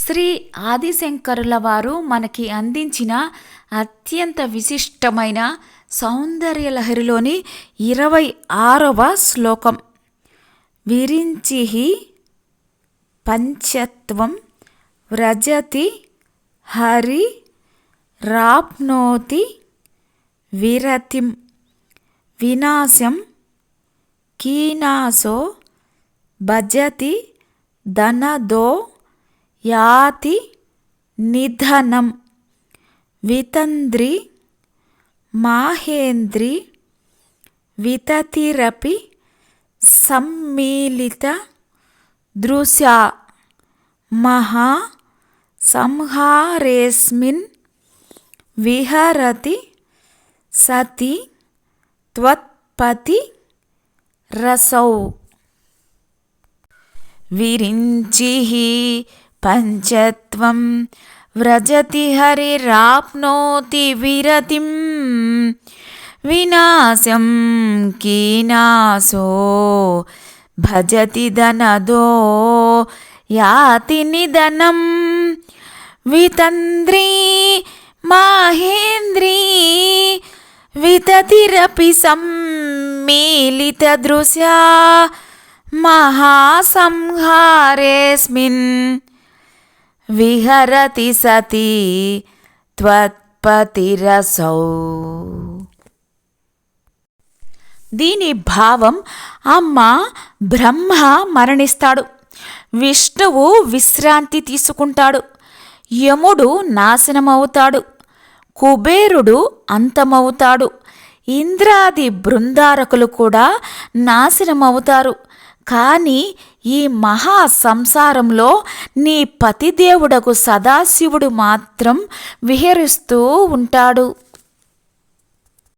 శ్రీ ఆదిశంకరుల వారు మనకి అందించిన అత్యంత విశిష్టమైన సౌందర్యలహరిలోని 26వ శ్లోకం. విరించిః పంచత్వం వ్రజతి హరి రాప్నోతి విరతిం వినాశం కీనాసో భజతి ధనదో యాతి నిధనం వితంద్రి మాహేంద్రి వితతిరపి సమ్మీలిత దృశా మహా సంహారేస్మిన్ విహరతి సతి త్వత్పతి రసౌ. విరించిః పంచత్వం వ్రజతి హరిరాప్నోతి విరతిం వినాశం కీనాసో భజతి ధనదో యాతి నిధనం వితంద్రీ మాహేంద్రీ వితతిరపి సమ్మీలితదృశా మహాసంహారేస్మిన్ విహరతి సతి త్వత్పతిరసౌ. దీని భావం, అమ్మ బ్రహ్మ మరణిస్తాడు, విష్ణువు విశ్రాంతి తీసుకుంటాడు, యముడు నాశనమవుతాడు, కుబేరుడు అంతమవుతాడు, ఇంద్రాది బృందారకులు కూడా నాశనమవుతారు. కానీ ఈ మహా సంసారంలో నీ పతిదేవుడకు సదాశివుడు మాత్రం విహరిస్తూ ఉంటాడు.